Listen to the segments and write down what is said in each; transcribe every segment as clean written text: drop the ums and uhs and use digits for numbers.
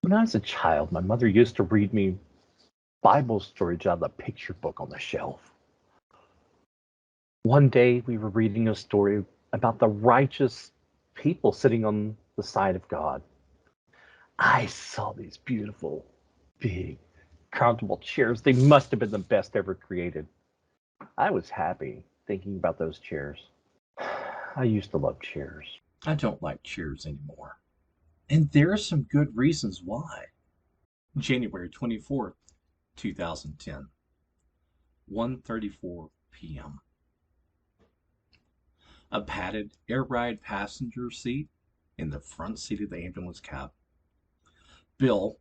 When I was a child, my mother used to read me Bible stories out of the picture book on the shelf. One day we were reading a story about the righteous people sitting on the side of God. I saw these beautiful, big, comfortable chairs. They must have been the best ever created. I was happy thinking about those chairs. I used to love chairs. I don't like chairs anymore. And there are some good reasons why. January 24th, 2010, 1:34 p.m. A padded air ride passenger seat in the front seat of the ambulance cab. Bill,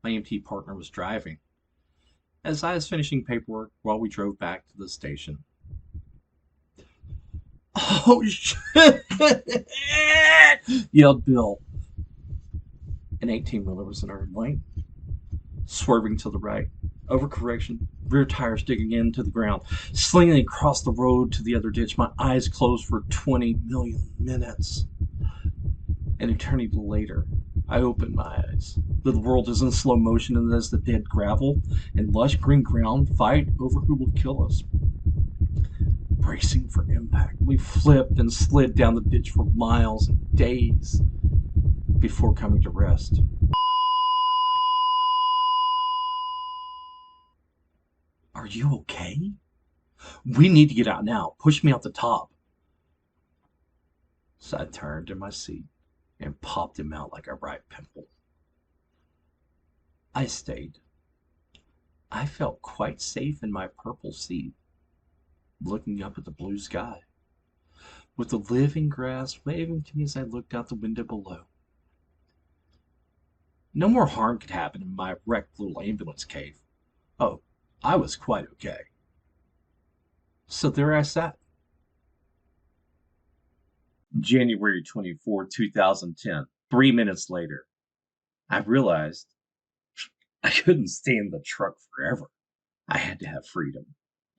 my EMT partner, was driving as I was finishing paperwork while we drove back to the station. Oh shit! Yelled Bill. An 18-wheeler was in our lane, swerving to the right. Overcorrection, rear tires digging into the ground, slinging across the road to the other ditch. My eyes closed for 20 million minutes. An eternity later, I opened my eyes. The world is in slow motion, and as the dead gravel and lush green ground fight over who will kill us. Bracing for impact, we flipped and slid down the ditch for miles and days before coming to rest. Are you okay? We need to get out now. Push me out the top. So I turned in my seat and popped him out like a ripe pimple. I stayed. I felt quite safe in my purple seat, looking up at the blue sky, with the living grass waving to me as I looked out the window below. No more harm could happen in my wrecked little ambulance cave. Oh, I was quite okay. So there I sat. January 24th, 2010. 3 minutes later, I realized I couldn't stay in the truck forever. I had to have freedom,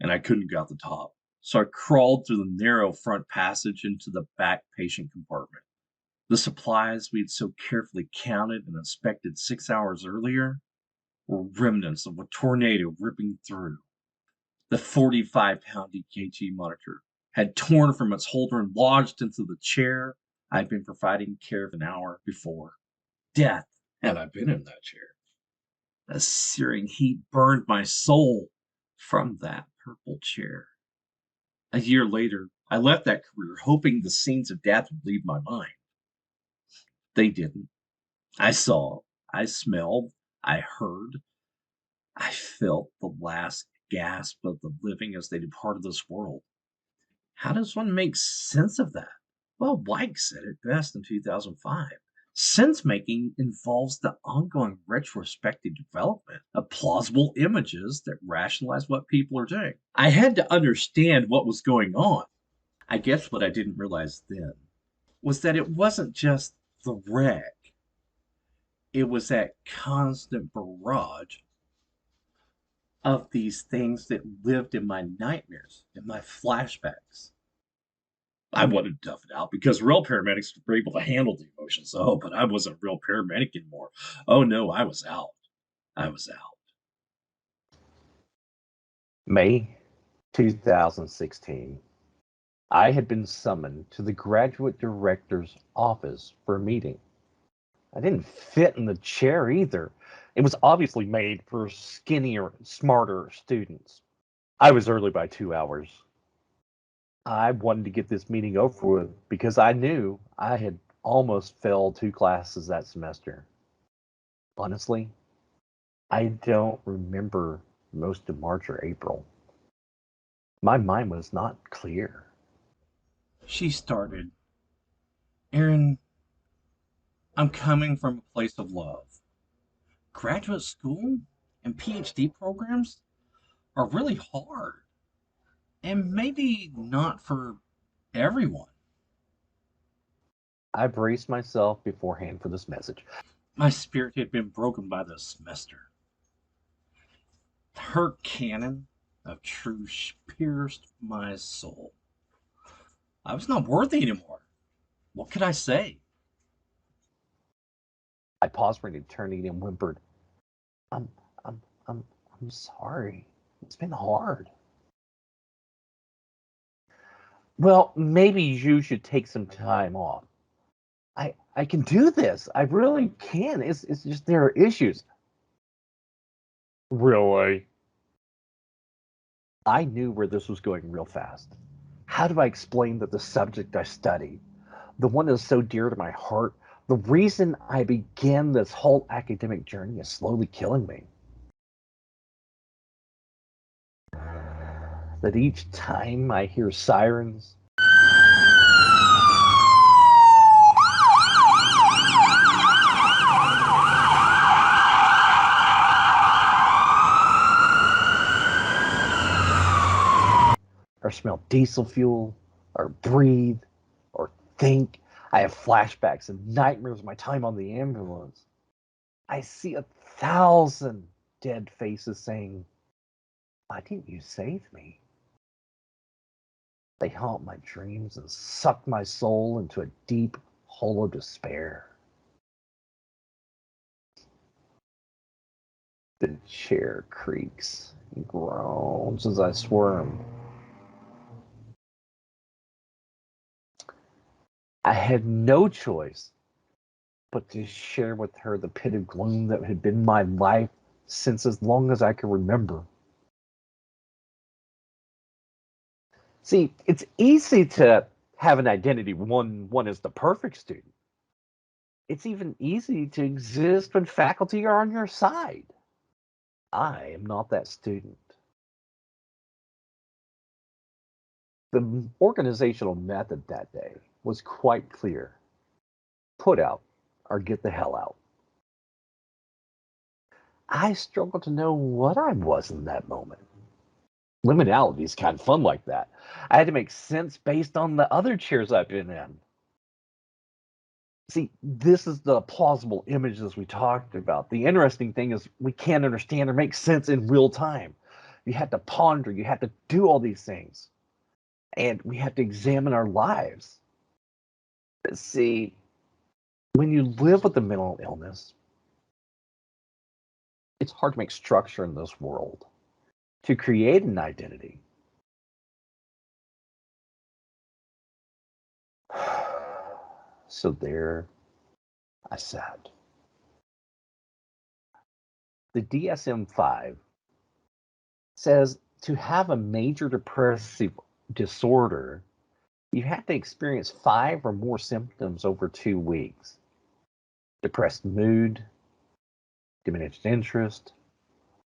and I couldn't go out the top. So I crawled through the narrow front passage into the back patient compartment. The supplies we'd so carefully counted and inspected 6 hours earlier were remnants of a tornado ripping through. The 45-pound EKG monitor had torn from its holder and lodged into the chair I'd been providing care of an hour before. Death had I been in that chair. A searing heat burned my soul from that purple chair. A year later, I left that career hoping the scenes of death would leave my mind. They didn't. I saw, I smelled, I heard, I felt the last gasp of the living as they departed this world. How does one make sense of that? Well, Weick said it best in 2005. Sense making involves the ongoing retrospective development of plausible images that rationalize what people are doing. I had to understand what was going on. I guess what I didn't realize then was that it wasn't just the wreck, it was that constant barrage of these things that lived in my nightmares, in my flashbacks. I wanted to tough it out because real paramedics were able to handle the emotions. Oh, but I wasn't a real paramedic anymore. Oh no, I was out. I was out. May 2016. I had been summoned to the graduate director's office for a meeting. I didn't fit in the chair either. It was obviously made for skinnier, smarter students. I was early by 2 hours. I wanted to get this meeting over with because I knew I had almost failed 2 classes that semester. Honestly, I don't remember most of March or April. My mind was not clear. She started. Aaron, I'm coming from a place of love. Graduate school and PhD programs are really hard and maybe not for everyone. I braced myself beforehand for this message. My spirit had been broken by the semester. Her canon of truth pierced my soul. I was not worthy anymore. What could I say? I paused for an eternity and whimpered, I'm, I'm, I'm, I'm sorry. It's been hard. Well, maybe you should take some time off. I can do this. I really can. It's just there are issues. Really? I knew where this was going real fast. How do I explain that the subject I study, the one that is so dear to my heart, the reason I began this whole academic journey is slowly killing me? That each time I hear sirens, or smell diesel fuel, or breathe, or think, I have flashbacks and nightmares of my time on the ambulance. I see 1,000 dead faces saying, why didn't you save me? They haunt my dreams and suck my soul into a deep hole of despair. The chair creaks and groans as I squirm. I had no choice but to share with her the pit of gloom that had been my life since as long as I can remember. See, it's easy to have an identity one is the perfect student. It's even easy to exist when faculty are on your side. I am not that student. The organizational method that day was quite clear. Put out or get the hell out. I struggled to know what I was in that moment. Liminality is kind of fun like that. I had to make sense based on the other chairs I've been in. See, this is the plausible images we talked about. The interesting thing is we can't understand or make sense in real time. You had to ponder, you had to do all these things, and we had to examine our lives. See, when you live with a mental illness, it's hard to make structure in this world, to create an identity. So there I sat. The DSM 5 says to have a major depressive disorder, you have to experience 5 or more symptoms over 2 weeks: depressed mood, diminished interest,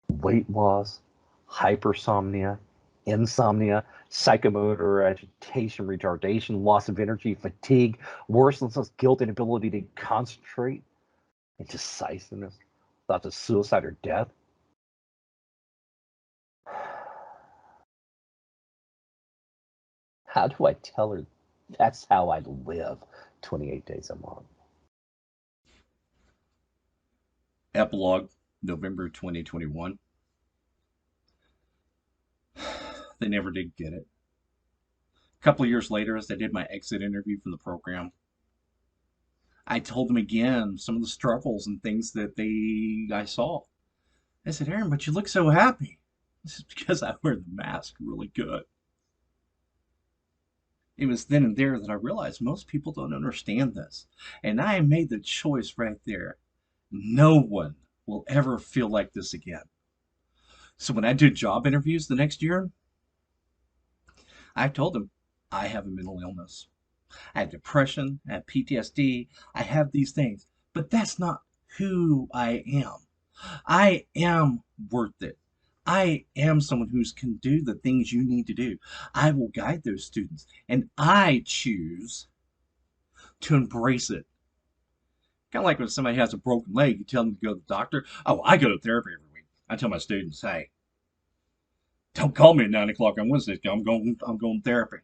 weight loss, hypersomnia, insomnia, psychomotor agitation, retardation, loss of energy, fatigue, worseness, guilt, inability to concentrate, indecisiveness, thoughts of suicide or death. How do I tell her that's how I live 28 days a month? Epilogue, November 2021. They never did get it. A couple of years later, as I did my exit interview from the program, I told them again some of the struggles and things that I saw. I said, Aaron, but you look so happy. This is because I wear the mask really good. It was then and there that I realized most people don't understand this. And I made the choice right there. No one will ever feel like this again. So when I did job interviews the next year, I told them I have a mental illness. I have depression, I have PTSD, I have these things. But that's not who I am. I am worth it. I am someone who can do the things you need to do. I will guide those students, and I choose to embrace it. Kind of like when somebody has a broken leg, you tell them to go to the doctor. Oh, I go to therapy every week. I tell my students, hey, don't call me at 9 o'clock on Wednesday. I'm going to therapy.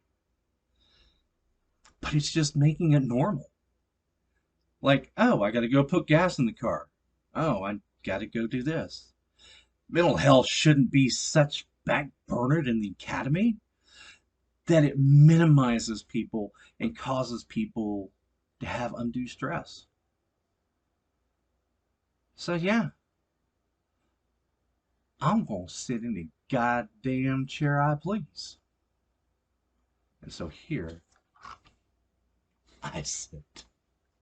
But it's just making it normal. Like, oh, I got to go put gas in the car. Oh, I got to go do this. Mental health shouldn't be such backburnered in the academy that it minimizes people and causes people to have undue stress. So yeah, I'm gonna sit in the goddamn chair I please. And so here I sit.